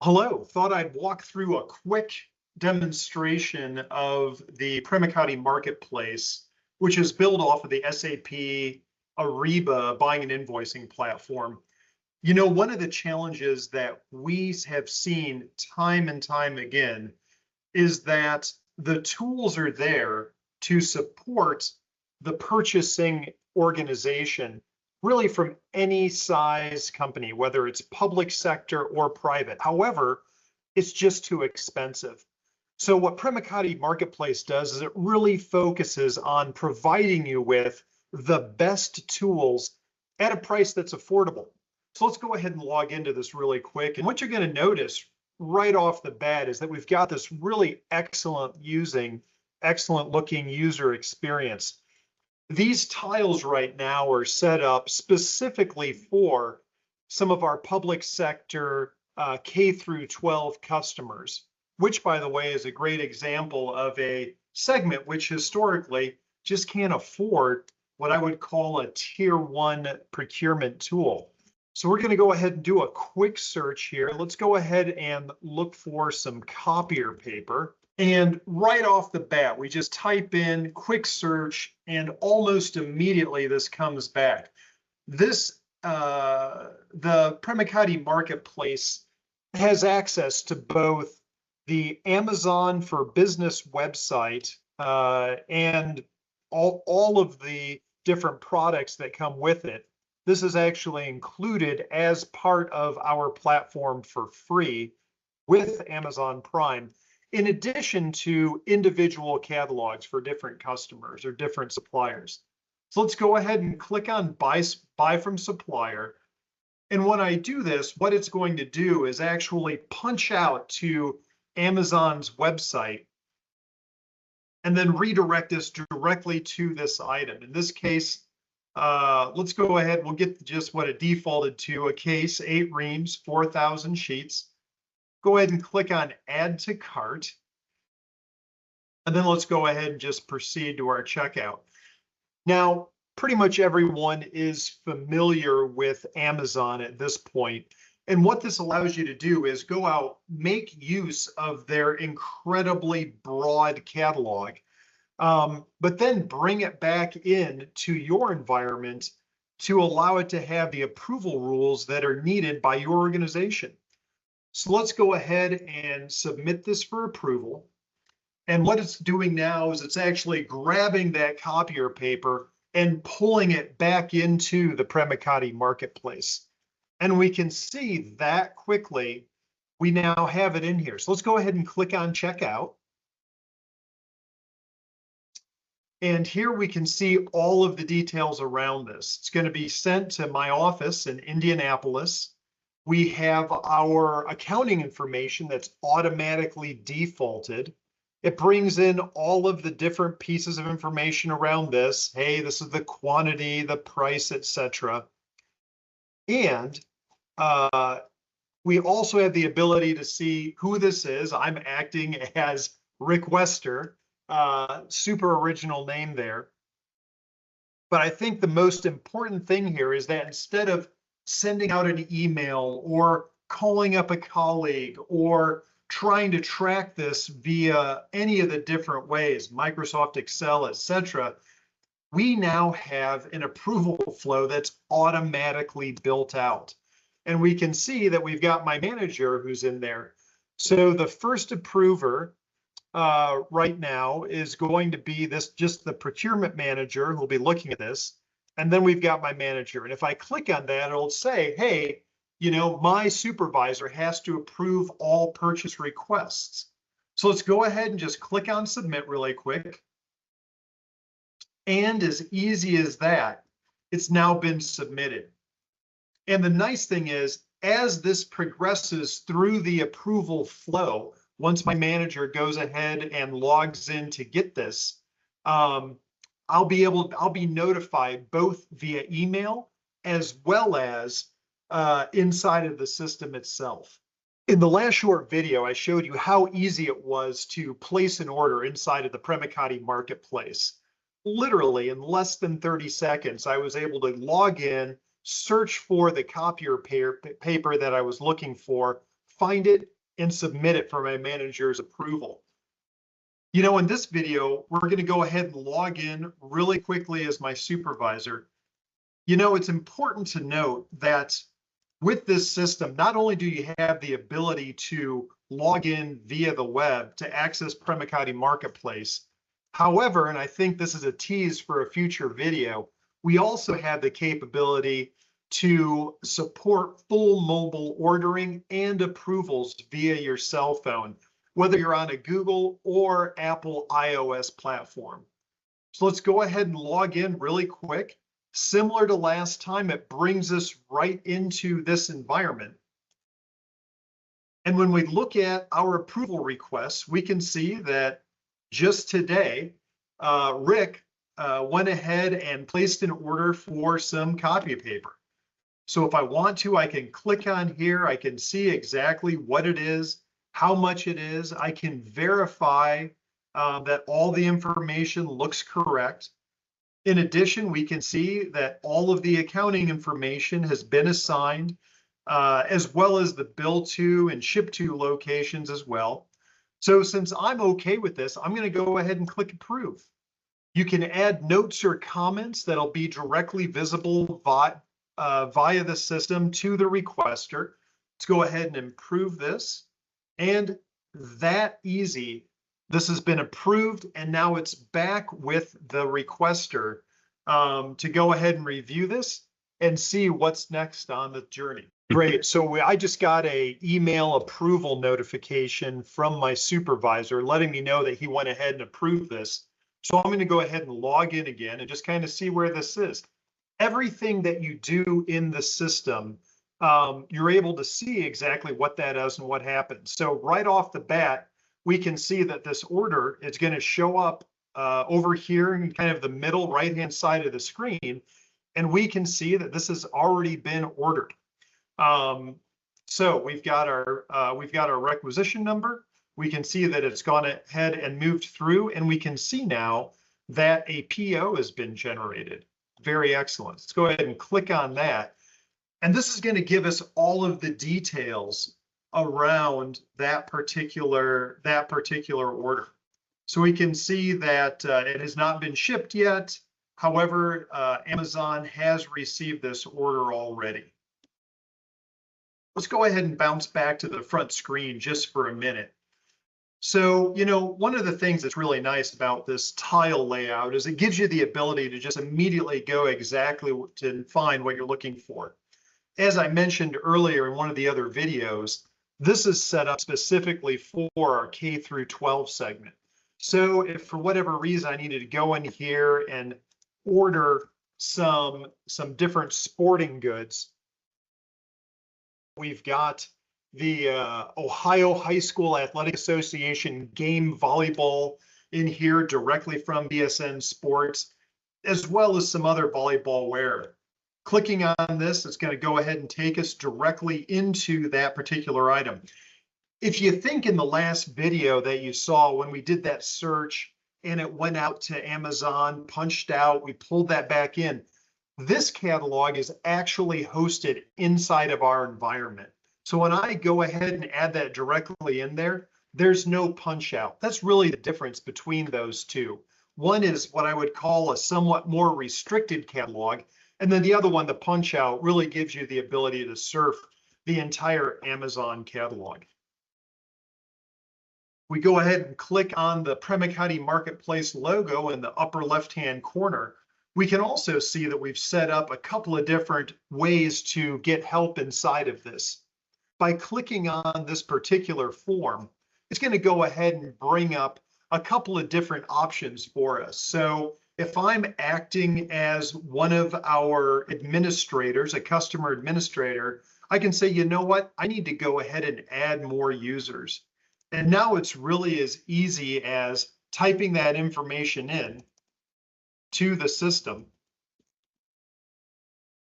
Hello, thought I'd walk through a quick demonstration of the PREMIKATI Marketplace, which is built off of the SAP Ariba buying and invoicing platform. You know, one of the challenges that we have seen time and time again is that the tools are there to support the purchasing organization really from any size company, whether it's public sector or private. However, it's just too expensive. So what PREMIKATI Marketplace does is it really focuses on providing you with the best tools at a price that's affordable. So let's go ahead and log into this really quick. And what you're going to notice right off the bat is that we've got this really excellent looking user experience. These tiles right now are set up specifically for some of our public sector K through 12 customers, which, by the way, is a great example of a segment which historically just can't afford what I would call a tier 1 procurement tool. So we're going to go ahead and do a quick search here. Let's go ahead and look for some copier paper. And right off the bat, we just type in quick search, and almost immediately this comes back. The PREMIKATI Marketplace has access to both the Amazon for Business website and all of the different products that come with it. This is actually included as part of our platform for free with Amazon Prime, in addition to individual catalogs for different customers or different suppliers. So let's go ahead and click on buy from supplier. And when I do this, what it's going to do is actually punch out to Amazon's website and then redirect us directly to this item. In this case, let's go ahead, we'll get just what it defaulted to, a case, 8 reams, 4,000 sheets. Go ahead and click on add to cart. And then let's go ahead and just proceed to our checkout. Now, pretty much everyone is familiar with Amazon at this point. And what this allows you to do is go out, make use of their incredibly broad catalog, but then bring it back in to your environment to allow it to have the approval rules that are needed by your organization. So let's go ahead and submit this for approval. And what it's doing now is it's actually grabbing that copier paper and pulling it back into the PREMIKATI Marketplace. And we can see that quickly we now have it in here. So let's go ahead and click on checkout. And here we can see all of the details around this. It's going to be sent to my office in Indianapolis. We have our accounting information that's automatically defaulted. It brings in all of the different pieces of information around this. Hey, this is the quantity, the price, etc. And we also have the ability to see who this is. I'm acting as Rick Wester, super original name there. But I think the most important thing here is that instead of sending out an email or calling up a colleague or trying to track this via any of the different ways, Microsoft Excel, etc., we now have an approval flow that's automatically built out. And we can see that we've got my manager who's in there. So the first approver right now is going to be just the procurement manager who'll be looking at this. And then we've got my manager. And if I click on that, it'll say, hey, you know, my supervisor has to approve all purchase requests. So let's go ahead and just click on submit really quick. And as easy as that, it's now been submitted. And the nice thing is, as this progresses through the approval flow, once my manager goes ahead and logs in to get this, I'll be notified both via email as well as inside of the system itself. In the last short video, I showed you how easy it was to place an order inside of the PREMIKATI Marketplace. Literally in less than 30 seconds, I was able to log in, search for the copier paper that I was looking for, find it, and submit it for my manager's approval. You know, in this video, we're going to go ahead and log in really quickly as my supervisor. You know, it's important to note that with this system, not only do you have the ability to log in via the web to access PREMIKATI Marketplace, however, and I think this is a tease for a future video, we also have the capability to support full mobile ordering and approvals via your cell phone, whether you're on a Google or Apple iOS platform. So let's go ahead and log in really quick. Similar to last time, it brings us right into this environment. And when we look at our approval requests, we can see that just today, Rick went ahead and placed an order for some copy paper. So if I want to, I can click on here. I can see exactly what it is, how much it is. I can verify that all the information looks correct. In addition, we can see that all of the accounting information has been assigned, as well as the bill to and ship to locations as well. So since I'm okay with this, I'm going to go ahead and click approve. You can add notes or comments that'll be directly visible via the system to the requester. Let's go ahead and improve this. And that easy. This has been approved, and now it's back with the requester to go ahead and review this and see what's next on the journey. Great. So I just got a email approval notification from my supervisor letting me know that he went ahead and approved this. So I'm going to go ahead and log in again and just kind of see where this is. Everything that you do in the system, you're able to see exactly what that is and what happens. So right off the bat, we can see that this order is going to show up over here in kind of the middle right-hand side of the screen, and we can see that this has already been ordered. So we've got our requisition number. We can see that it's gone ahead and moved through, and we can see now that a PO has been generated. Very excellent. Let's go ahead and click on that, and this is going to give us all of the details around that particular order. So we can see that it has not been shipped yet. However, Amazon has received this order already. Let's go ahead and bounce back to the front screen just for a minute. So, you know, one of the things that's really nice about this tile layout is it gives you the ability to just immediately go exactly to find what you're looking for. As I mentioned earlier in one of the other videos, this is set up specifically for our K through 12 segment. So if for whatever reason I needed to go in here and order some different sporting goods, we've got the Ohio High School Athletic Association game volleyball in here directly from BSN Sports, as well as some other volleyball wear. Clicking on this, it's going to go ahead and take us directly into that particular item. If you think in the last video that you saw when we did that search and it went out to Amazon, punched out, we pulled that back in, this catalog is actually hosted inside of our environment. So when I go ahead and add that directly in there, there's no punch out. That's really the difference between those two. One is what I would call a somewhat more restricted catalog, and then the other one, the punch out, really gives you the ability to surf the entire Amazon catalog. We go ahead and click on the PREMIKATI Marketplace logo in the upper left-hand corner. We can also see that we've set up a couple of different ways to get help inside of this. By clicking on this particular form, it's going to go ahead and bring up a couple of different options for us. So if I'm acting as one of our administrators, a customer administrator, I can say, you know what, I need to go ahead and add more users. And now it's really as easy as typing that information in to the system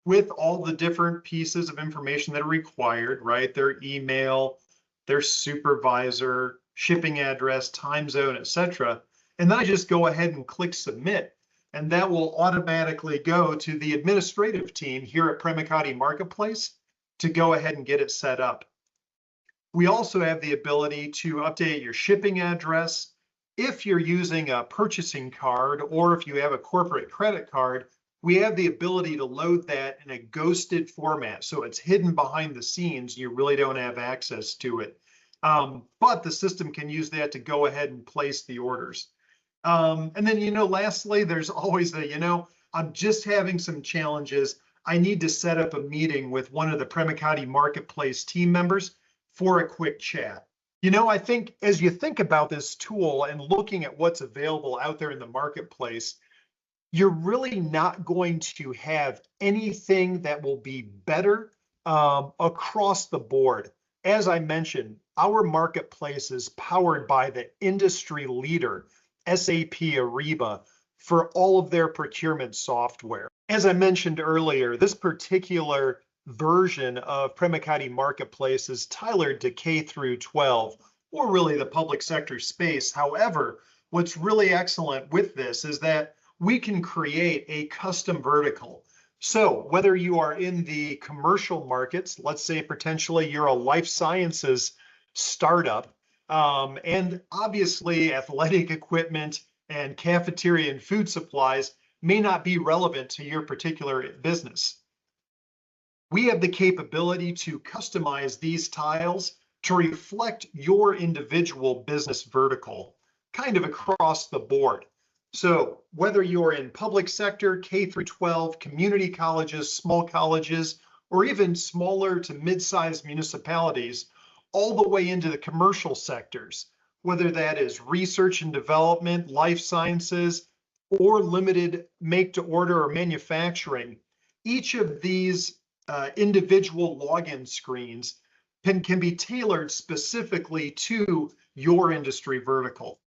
with all the different pieces of information that are required, right? Their email, their supervisor, shipping address, time zone, etc. And then I just go ahead and click submit, and that will automatically go to the administrative team here at PREMIKATI Marketplace to go ahead and get it set up. We also have the ability to update your shipping address. If you're using a purchasing card or if you have a corporate credit card, we have the ability to load that in a ghosted format. So it's hidden behind the scenes. You really don't have access to it. But the system can use that to go ahead and place the orders. And then, lastly, there's always the, I'm just having some challenges. I need to set up a meeting with one of the Premikati Marketplace team members for a quick chat. I think as you think about this tool and looking at what's available out there in the marketplace, you're really not going to have anything that will be better across the board. As I mentioned, our marketplace is powered by the industry leader, SAP Ariba, for all of their procurement software. As I mentioned earlier, this particular version of Premikati Marketplace is tailored to K through 12, or really the public sector space. However, what's really excellent with this is that we can create a custom vertical. So whether you are in the commercial markets, let's say potentially you're a life sciences startup, and obviously athletic equipment and cafeteria and food supplies may not be relevant to your particular business. We have the capability to customize these tiles to reflect your individual business vertical, kind of across the board. So whether you're in public sector, K through 12, community colleges, small colleges, or even smaller to mid-sized municipalities, all the way into the commercial sectors, whether that is research and development, life sciences, or limited make to order or manufacturing, each of these individual login screens can be tailored specifically to your industry vertical.